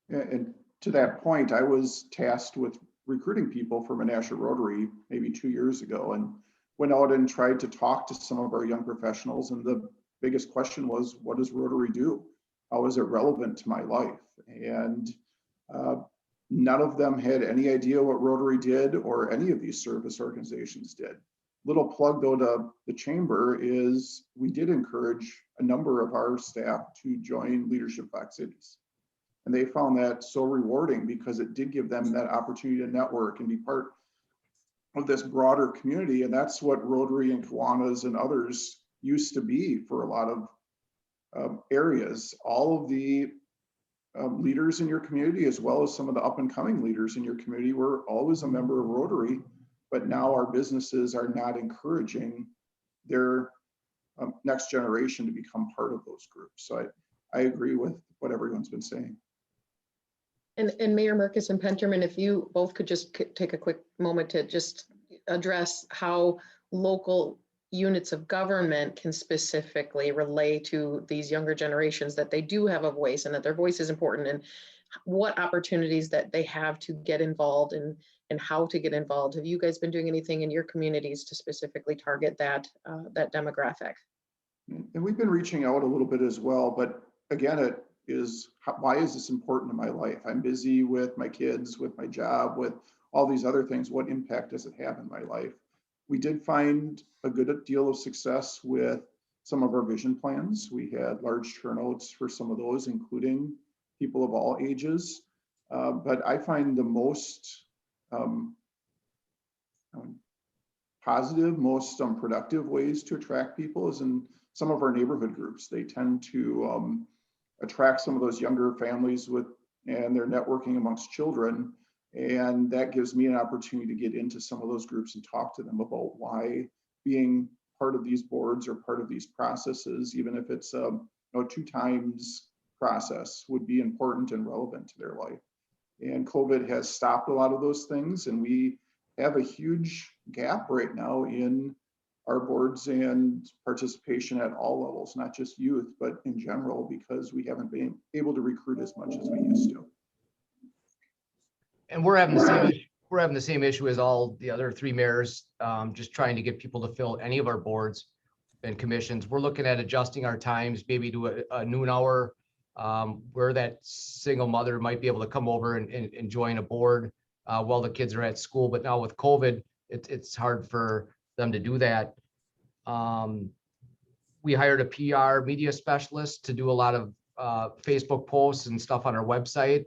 Yeah, and to that point, I was tasked with recruiting people for Menasha Rotary maybe 2 years ago, and went out and tried to talk to some of our young professionals. And the biggest question was, what does Rotary do? How is it relevant to my life? And none of them had any idea what Rotary did or any of these service organizations did. Little plug though to the chamber is we did encourage a number of our staff to join Leadership Fox Cities. And they found that so rewarding because it did give them that opportunity to network and be part of this broader community. And that's what Rotary and Kiwanis and others used to be for a lot of areas. All of the leaders in your community, as well as some of the up and coming leaders in your community, were always a member of Rotary, but now our businesses are not encouraging their next generation to become part of those groups. So I agree with what everyone's been saying. And Mayor Merkes and Penterman, if you both could just take a quick moment to just address how local units of government can specifically relay to these younger generations that they do have a voice and that their voice is important, and what opportunities that they have to get involved and how to get involved. Have you guys been doing anything in your communities to specifically target that that demographic? And we've been reaching out a little bit as well, but again, it is, why is this important in my life? I'm busy with my kids, with my job, with all these other things. What impact does it have in my life? We did find a good deal of success with some of our vision plans. We had large turnouts for some of those, including people of all ages. But I find the most positive, most productive ways to attract people is in some of our neighborhood groups. They tend to attract some of those younger families and they're networking amongst children. And that gives me an opportunity to get into some of those groups and talk to them about why being part of these boards or part of these processes, even if it's a 2 times process, would be important and relevant to their life. And COVID has stopped a lot of those things. And we have a huge gap right now in our boards and participation at all levels, not just youth, but in general, because we haven't been able to recruit as much as we used to. And we're having the same issue as all the other 3 mayors, just trying to get people to fill any of our boards and commissions. We're looking at adjusting our times, maybe to a noon hour, where that single mother might be able to come over and join a board while the kids are at school. But now with COVID, it's hard for them to do that. We hired a PR media specialist to do a lot of Facebook posts and stuff on our website.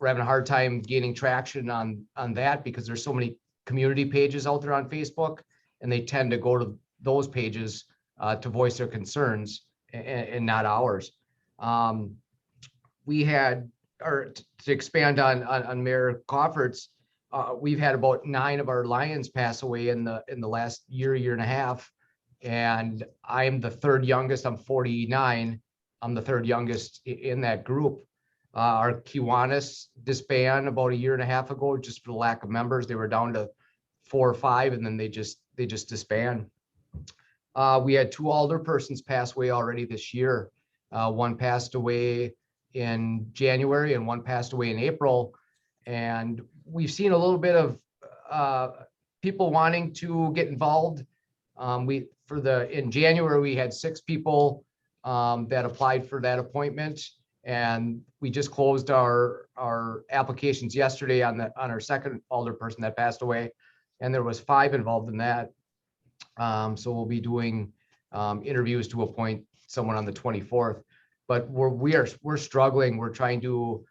We're having a hard time gaining traction on that because there's so many community pages out there on Facebook, and they tend to go to those pages to voice their concerns and not ours. We had, or to expand on Mayor Crawford's, we've had about 9 of our lions pass away in the last year and a half, and I'm the 3rd youngest. I'm 49. I'm the 3rd youngest in that group. Our Kiwanis disbanded about a year and a half ago just for the lack of members. They were down to 4 or 5, and then they just disband. We had 2 alder persons pass away already this year. One passed away in January and one passed away in April. And we've seen a little bit of people wanting to get involved. In January, we had 6 people that applied for that appointment. And we just closed our applications yesterday on our 2nd alder person that passed away, and there was 5 involved in that. So we'll be doing interviews to appoint someone on the 24th. But we're struggling. We're trying to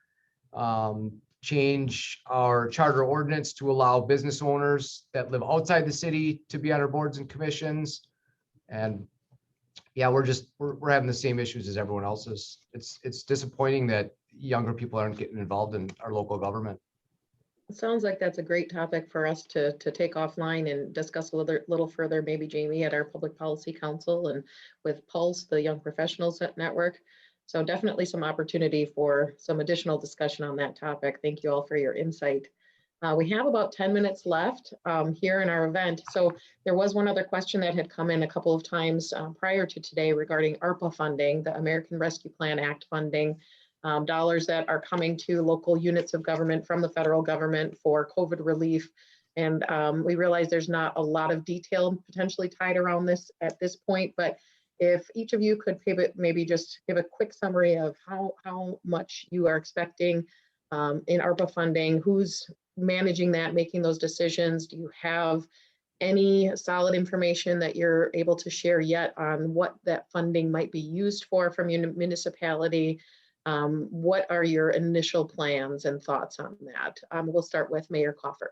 change our charter ordinance to allow business owners that live outside the city to be on our boards and commissions. And yeah, we're having the same issues as everyone else is. It's disappointing that younger people aren't getting involved in our local government. It sounds like that's a great topic for us to take offline and discuss a little further, maybe Jamie at our Public Policy Council and with Pulse, the Young Professionals Network. So definitely some opportunity for some additional discussion on that topic. Thank you all for your insight. We have about 10 minutes left here in our event. So there was one other question that had come in a couple of times prior to today regarding ARPA funding, the American Rescue Plan Act funding, dollars that are coming to local units of government from the federal government for COVID relief. And we realize there's not a lot of detail potentially tied around this at this point, but if each of you could maybe just give a quick summary of how much you are expecting in ARPA funding, who's managing that, making those decisions? Do you have any solid information that you're able to share yet on what that funding might be used for from your municipality? What are your initial plans and thoughts on that? We'll start with Mayor Crawford.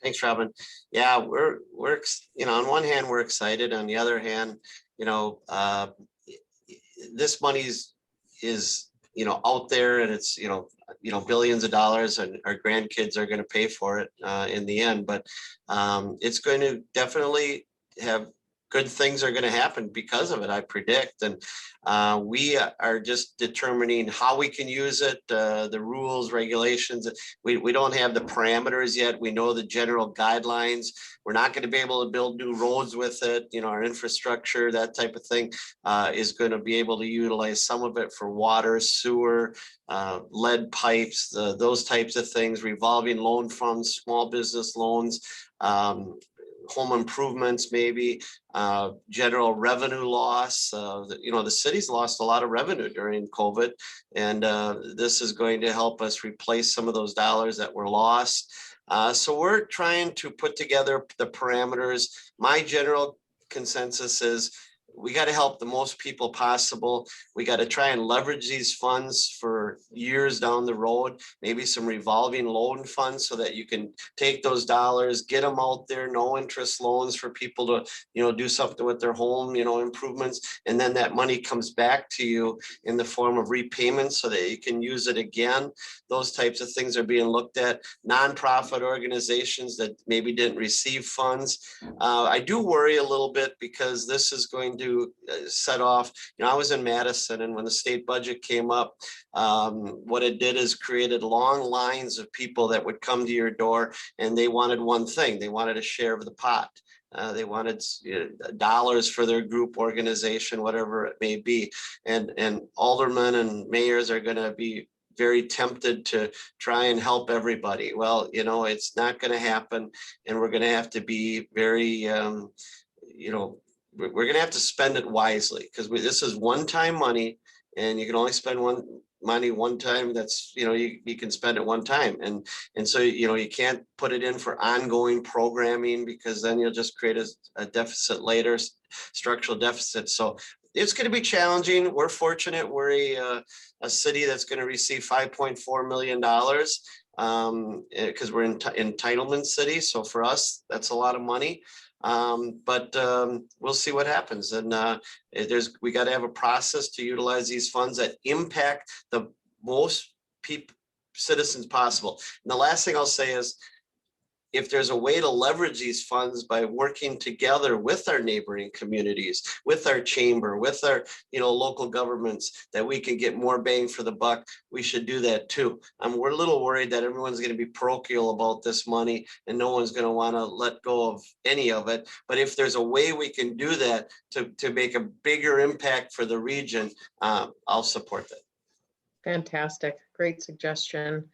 Thanks, Robyn. Yeah, we're on one hand, we're excited. On the other hand, this money is out there, and it's billions of dollars, and our grandkids are going to pay for it in the end. But it's going to definitely have good things are going to happen because of it, I predict. And we are just determining how we can use it, the rules, regulations. We don't have the parameters yet. We know the general guidelines. We're not going to be able to build new roads with it. Our infrastructure, that type of thing, is going to be able to utilize some of it for water, sewer, lead pipes, those types of things, revolving loan funds, small business loans, home improvements, maybe general revenue loss. The city's lost a lot of revenue during COVID, and this is going to help us replace some of those dollars that were lost. So we're trying to put together the parameters. My general consensus is we got to help the most people possible. We got to try and leverage these funds for years down the road, maybe some revolving loan funds so that you can take those dollars, get them out there, no interest loans for people to, do something with their home, improvements. And then that money comes back to you in the form of repayments so that you can use it again. Those types of things are being looked at. Nonprofit organizations that maybe didn't receive funds. I do worry a little bit because this is going to set off. I was in Madison, and when the state budget came up, what it did is created long lines of people that would come to your door, and they wanted one thing. They wanted a share of the pot. They wanted dollars for their group, organization, whatever it may be. And aldermen and mayors are going to be very tempted to try and help everybody. Well, it's not going to happen, and we're going to have to be very, we're going to have to spend it wisely, because this is one-time money, and you can only spend money one time. That's, you can spend it one time. And so, you can't put it in for ongoing programming, because then you'll just create a deficit later, structural deficit. So it's going to be challenging. We're fortunate. We're a city that's going to receive $5.4 million because we're in entitlement city. So for us, that's a lot of money. But we'll see what happens. And we got to have a process to utilize these funds that impact the most citizens possible. And the last thing I'll say is, if there's a way to leverage these funds by working together with our neighboring communities, with our chamber, with our local governments, that we can get more bang for the buck, we should do that too. We're a little worried that everyone's going to be parochial about this money, and no one's going to want to let go of any of it. But if there's a way we can do that to make a bigger impact for the region, I'll support that. Fantastic, great suggestion.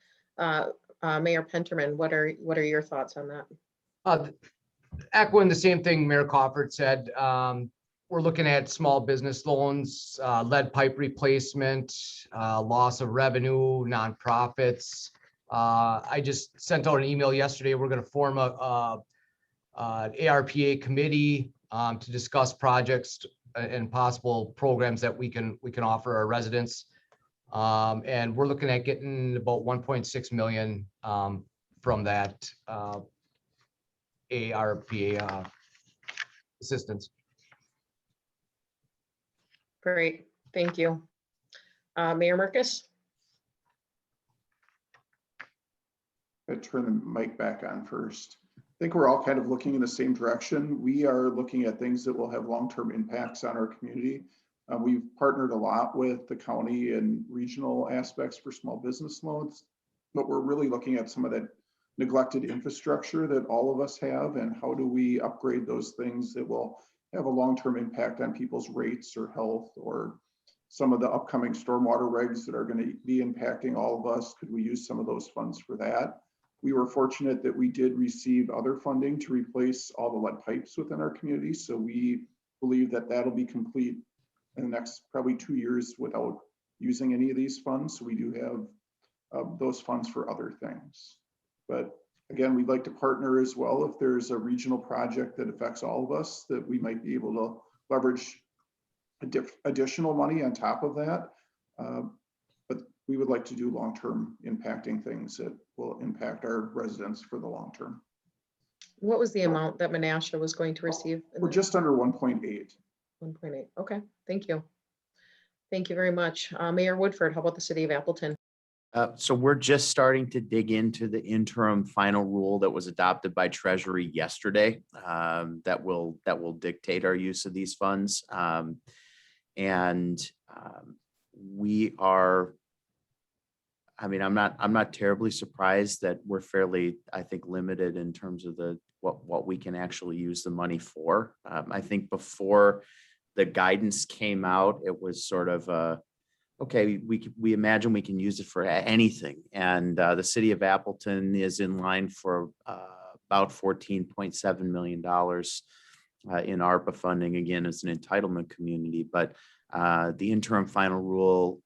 Mayor Penterman, what are your thoughts on that? Echoing the same thing Mayor Crawford said, we're looking at small business loans, lead pipe replacement, loss of revenue, nonprofits. I just sent out an email yesterday. We're going to form a ARPA committee to discuss projects and possible programs that we can offer our residents. And we're looking at getting about 1.6 million from that ARPA assistance. Great, thank you. Mayor Marcus? I turn the mic back on first. I think we're all kind of looking in the same direction. We are looking at things that will have long-term impacts on our community. We've partnered a lot with the county and regional aspects for small business loans, but we're really looking at some of that neglected infrastructure that all of us have, and how do we upgrade those things that will have a long-term impact on people's rates or health, or some of the upcoming stormwater regs that are going to be impacting all of us. Could we use some of those funds for that? We were fortunate that we did receive other funding to replace all the lead pipes within our community. So we believe that that'll be complete in the next probably 2 years without using any of these funds. So we do have those funds for other things. But again, we'd like to partner as well if there's a regional project that affects all of us, that we might be able to leverage additional money on top of that. But we would like to do long-term impacting things that will impact our residents for the long term. What was the amount that Menasha was going to receive? We're just under 1.8. 1.8. Okay, thank you. Thank you very much. Mayor Woodford, how about the city of Appleton? So we're just starting to dig into the interim final rule that was adopted by Treasury yesterday, that will dictate our use of these funds. We are, I mean, I'm not terribly surprised that we're fairly, I think, limited in terms of what we can actually use the money for. I think before the guidance came out, it was sort of okay, we imagine we can use it for anything. And the city of Appleton is in line for about $14.7 million in ARPA funding, again, as an entitlement community. But the interim final rule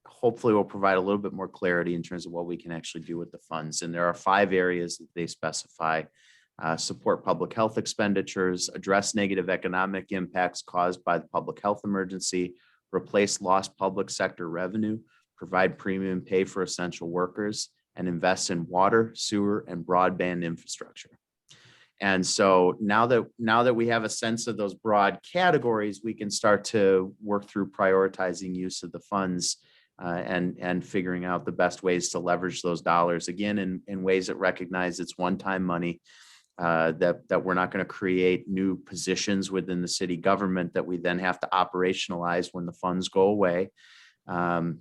hopefully will provide a little bit more clarity in terms of what we can actually do with the funds. And there are 5 areas that they specify: support public health expenditures, address negative economic impacts caused by the public health emergency, replace lost public sector revenue, provide premium pay for essential workers, and invest in water, sewer, and broadband infrastructure. And so now that we have a sense of those broad categories, we can start to work through prioritizing use of the funds and figuring out the best ways to leverage those dollars, again, in ways that recognize it's one-time money, that we're not going to create new positions within the city government that we then have to operationalize when the funds go away. And,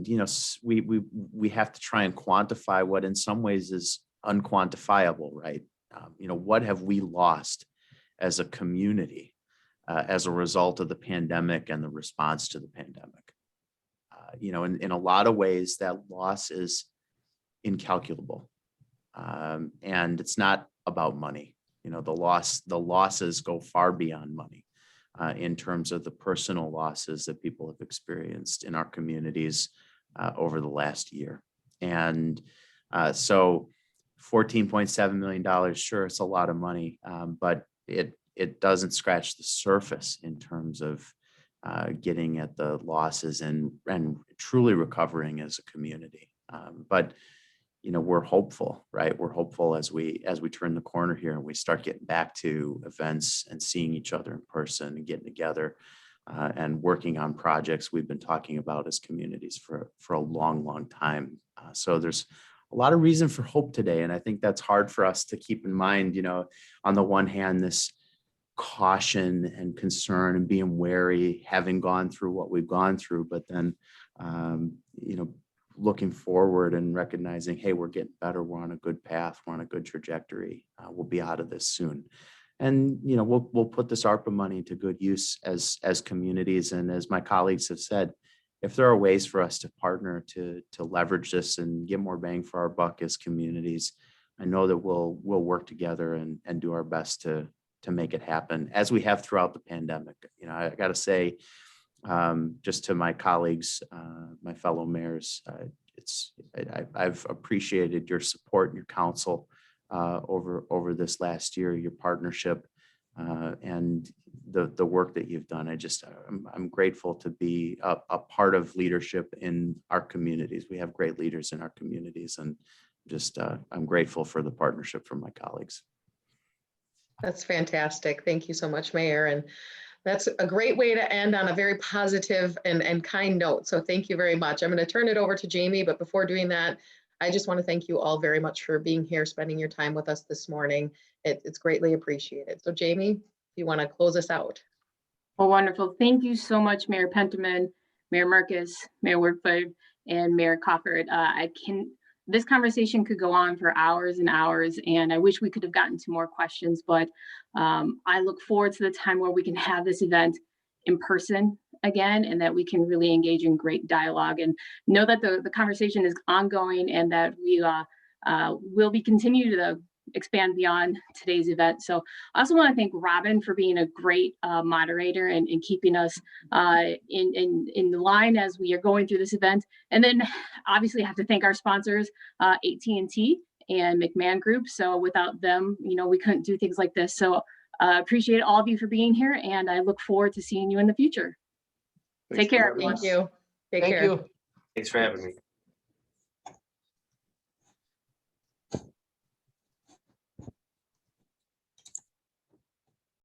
you know, we have to try and quantify what in some ways is unquantifiable, right? You know, what have we lost as a community as a result of the pandemic and the response to the pandemic? You know, in a lot of ways, that loss is incalculable. And it's not about money. You know, the losses go far beyond money in terms of the personal losses that people have experienced in our communities over the last year. And so $14.7 million, sure, it's a lot of money, but it doesn't scratch the surface in terms of getting at the losses and truly recovering as a community. But you know, we're hopeful, right? We're hopeful as we turn the corner here and we start getting back to events and seeing each other in person and getting together and working on projects we've been talking about as communities for a long, long time. So there's a lot of reason for hope today. And I think that's hard for us to keep in mind. You know, on the one hand, this caution and concern and being wary, having gone through what we've gone through, but then, you know, looking forward and recognizing, hey, we're getting better. We're on a good path. We're on a good trajectory. We'll be out of this soon. And, you know, we'll put this ARPA money to good use as communities. And as my colleagues have said, if there are ways for us to partner to leverage this and get more bang for our buck as communities, I know that we'll work together and do our best to make it happen, as we have throughout the pandemic. You know, I got to say, just to my colleagues, my fellow mayors, I've appreciated your support and your counsel over this last year, your partnership, and the work that you've done. I'm grateful to be a part of leadership in our communities. We have great leaders in our communities, and I'm grateful for the partnership from my colleagues. That's fantastic. Thank you so much, Mayor. And that's a great way to end on a very positive and kind note. So thank you very much. I'm going to turn it over to Jamie, but before doing that, I just want to thank you all very much for being here, spending your time with us this morning. It's greatly appreciated. So Jamie, if you want to close us out. Well, wonderful. Thank you so much, Mayor Penteman, Mayor Marcus, Mayor Woodford, and Mayor Cofford. This conversation could go on for hours and hours, and I wish we could have gotten to more questions, but I look forward to the time where we can have this event in person again, and that we can really engage in great dialogue, and know that the conversation is ongoing, and that we will be continuing to expand beyond today's event. So I also want to thank Robyn for being a great moderator and keeping us in the line as we are going through this event. And then obviously have to thank our sponsors, AT&T and McMahon Group. So without them, we couldn't do things like this. So appreciate all of you for being here, and I look forward to seeing you in the future. Thanks Take care, for having everyone. us. Thank you. Take Thank care. you. Thanks for having me.